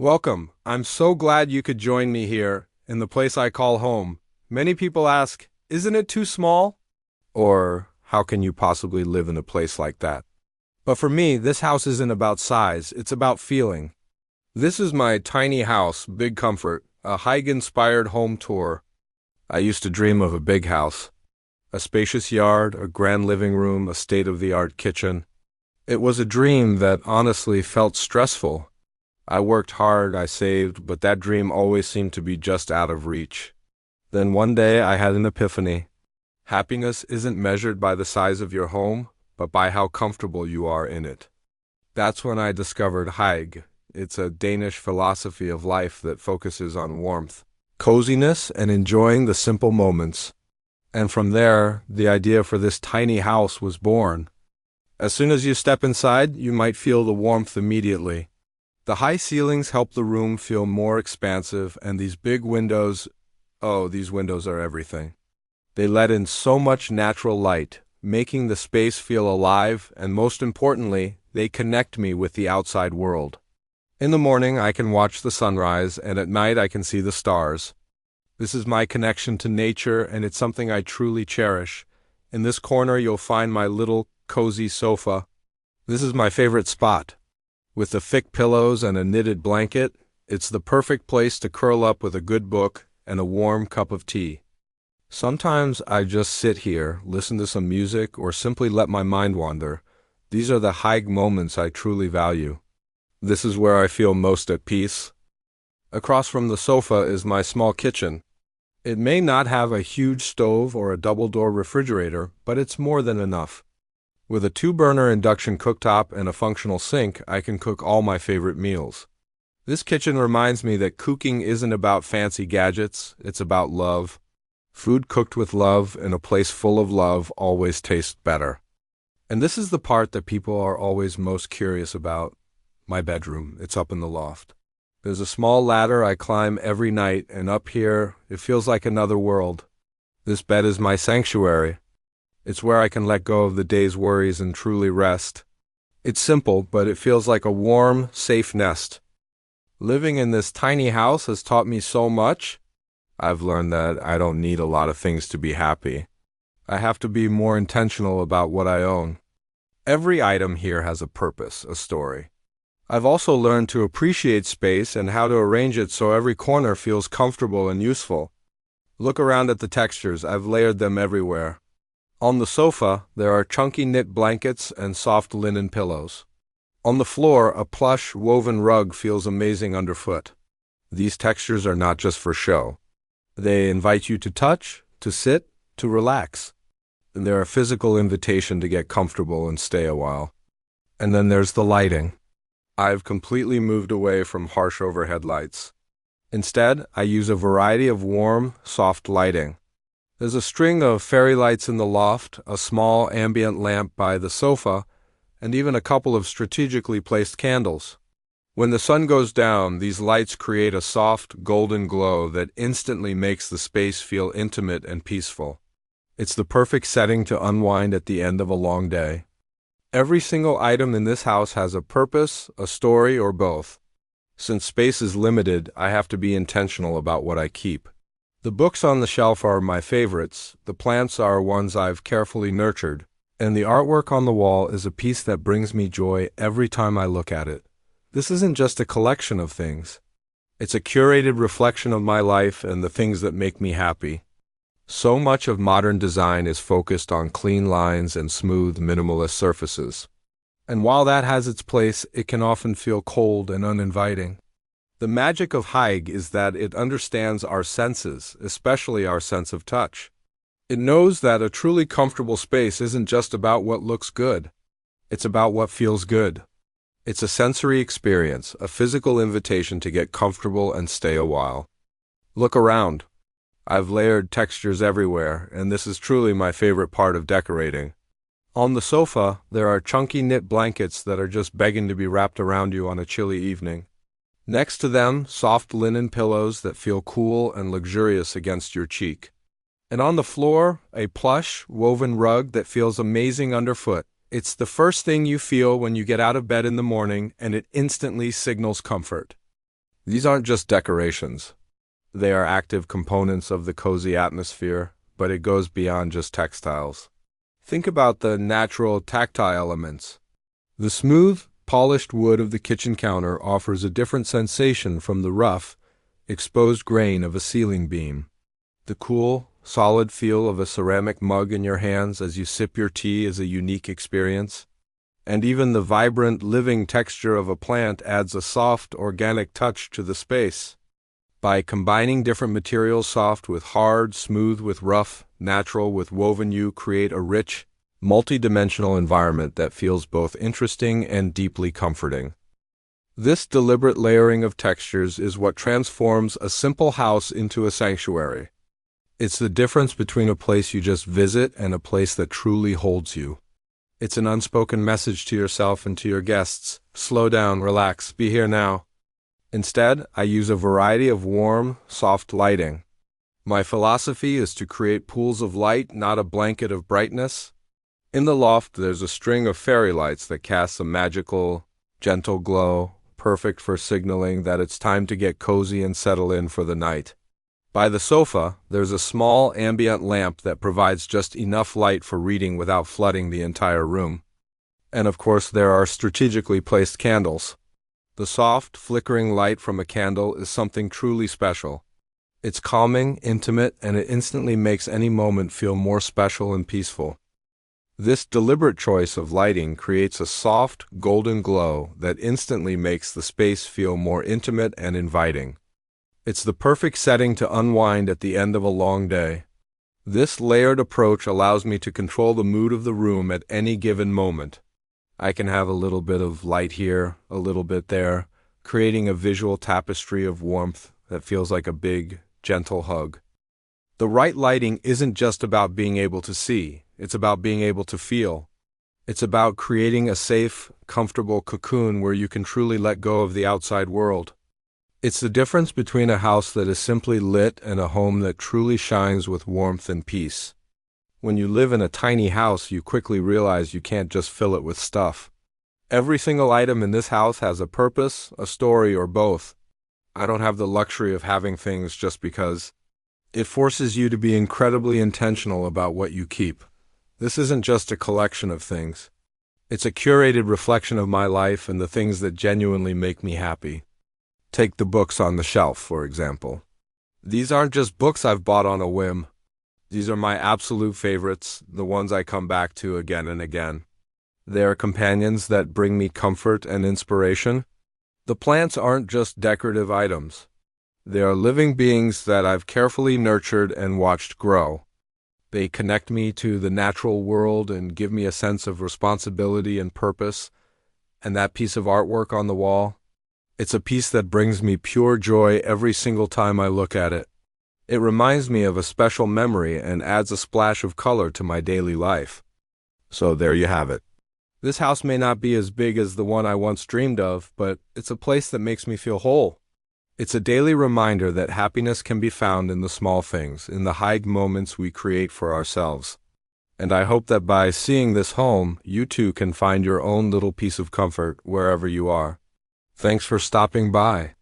Welcome. I'm so glad you could join me here in the place I call home. Many people ask, isn't it too small? Or, how can you possibly live in a place like that? But for me, this house isn't about size, it's about feeling. This is my tiny house, Big Comfort, a Hygge-inspired home tour. I used to dream of a big house. A spacious yard, a grand living room, a state-of-the-art kitchen. It was a dream that honestly felt stressful. I worked hard, I saved, but that dream always seemed to be just out of reach. Then one day I had an epiphany. Happiness isn't measured by the size of your home, but by how comfortable you are in it. That's when I discovered Hygge. It's a Danish philosophy of life that focuses on warmth, coziness, and enjoying the simple moments. And from there, the idea for this tiny house was born. As soon as you step inside, you might feel the warmth immediately. The high ceilings help the room feel more expansive, and these big windows, these windows are everything. They let in so much natural light, making the space feel alive, and most importantly, they connect me with the outside world. In the morning, I can watch the sunrise, and at night I can see the stars. This is my connection to nature, and it's something I truly cherish. In this corner, you'll find my little cozy sofa. This is my favorite spot. With the thick pillows and a knitted blanket, it's the perfect place to curl up with a good book and a warm cup of tea. Sometimes I just sit here, listen to some music, or simply let my mind wander. These are the Hygge moments I truly value. This is where I feel most at peace. Across from the sofa is my small kitchen. It may not have a huge stove or a double-door refrigerator, but it's more than enough. With a 2-burner induction cooktop and a functional sink, I can cook all my favorite meals. This kitchen reminds me that cooking isn't about fancy gadgets, it's about love. Food cooked with love in a place full of love always tastes better. And this is the part that people are always most curious about. My bedroom, it's up in the loft. There's a small ladder I climb every night, and up here, it feels like another world. This bed is my sanctuary. It's where I can let go of the day's worries and truly rest. It's simple, but it feels like a warm, safe nest. Living in this tiny house has taught me so much. I've learned that I don't need a lot of things to be happy. I have to be more intentional about what I own. Every item here has a purpose, a story. I've also learned to appreciate space and how to arrange it so every corner feels comfortable and useful. Look around at the textures. I've layered them everywhere. On the sofa, there are chunky knit blankets and soft linen pillows. On the floor, a plush, woven rug feels amazing underfoot. These textures are not just for show. They invite you to touch, to sit, to relax. And they're a physical invitation to get comfortable and stay a while. And then there's the lighting. I've completely moved away from harsh overhead lights. Instead, I use a variety of warm, soft lighting. There's a string of fairy lights in the loft, a small ambient lamp by the sofa, and even a couple of strategically placed candles. When the sun goes down, these lights create a soft, golden glow that instantly makes the space feel intimate and peaceful. It's the perfect setting to unwind at the end of a long day. Every single item in this house has a purpose, a story, or both. Since space is limited, I have to be intentional about what I keep. The books on the shelf are my favorites, the plants are ones I've carefully nurtured, and the artwork on the wall is a piece that brings me joy every time I look at it. This isn't just a collection of things. It's a curated reflection of my life and the things that make me happy. So much of modern design is focused on clean lines and smooth, minimalist surfaces. And while that has its place, it can often feel cold and uninviting. The magic of Hygge is that it understands our senses, especially our sense of touch. It knows that a truly comfortable space isn't just about what looks good. It's about what feels good. It's a sensory experience, a physical invitation to get comfortable and stay a while. Look around. I've layered textures everywhere, and this is truly my favorite part of decorating. On the sofa, there are chunky knit blankets that are just begging to be wrapped around you on a chilly evening. Next to them, soft linen pillows that feel cool and luxurious against your cheek. And on the floor, a plush, woven rug that feels amazing underfoot. It's the first thing you feel when you get out of bed in the morning, and it instantly signals comfort. These aren't just decorations. They are active components of the cozy atmosphere, but it goes beyond just textiles. Think about the natural tactile elements. The smooth, polished wood of the kitchen counter offers a different sensation from the rough, exposed grain of a ceiling beam. The cool, solid feel of a ceramic mug in your hands as you sip your tea is a unique experience. And even the vibrant, living texture of a plant adds a soft, organic touch to the space. By combining different materials, soft with hard, smooth with rough, natural with woven, you create a rich, multi-dimensional environment that feels both interesting and deeply comforting. This deliberate layering of textures is what transforms a simple house into a sanctuary. It's the difference between a place you just visit and a place that truly holds you. It's an unspoken message to yourself and to your guests. Slow down, relax, be here now. Instead, I use a variety of warm, soft lighting. My philosophy is to create pools of light, not a blanket of brightness. In the loft, there's a string of fairy lights that casts a magical, gentle glow, perfect for signaling that it's time to get cozy and settle in for the night. By the sofa, there's a small ambient lamp that provides just enough light for reading without flooding the entire room. And of course, there are strategically placed candles. The soft, flickering light from a candle is something truly special. It's calming, intimate, and it instantly makes any moment feel more special and peaceful. This deliberate choice of lighting creates a soft, golden glow that instantly makes the space feel more intimate and inviting. It's the perfect setting to unwind at the end of a long day. This layered approach allows me to control the mood of the room at any given moment. I can have a little bit of light here, a little bit there, creating a visual tapestry of warmth that feels like a big, gentle hug. The right lighting isn't just about being able to see, it's about being able to feel. It's about creating a safe, comfortable cocoon where you can truly let go of the outside world. It's the difference between a house that is simply lit and a home that truly shines with warmth and peace. When you live in a tiny house, you quickly realize you can't just fill it with stuff. Every single item in this house has a purpose, a story, or both. I don't have the luxury of having things just because. It forces you to be incredibly intentional about what you keep. This isn't just a collection of things. It's a curated reflection of my life and the things that genuinely make me happy. Take the books on the shelf, for example. These aren't just books I've bought on a whim. These are my absolute favorites, the ones I come back to again and again. They are companions that bring me comfort and inspiration. The plants aren't just decorative items. They are living beings that I've carefully nurtured and watched grow. They connect me to the natural world and give me a sense of responsibility and purpose. And that piece of artwork on the wall? It's a piece that brings me pure joy every single time I look at it. It reminds me of a special memory and adds a splash of color to my daily life. So there you have it. This house may not be as big as the one I once dreamed of, but it's a place that makes me feel whole. It's a daily reminder that happiness can be found in the small things, in the Hygge moments we create for ourselves. And I hope that by seeing this home, you too can find your own little piece of comfort wherever you are. Thanks for stopping by.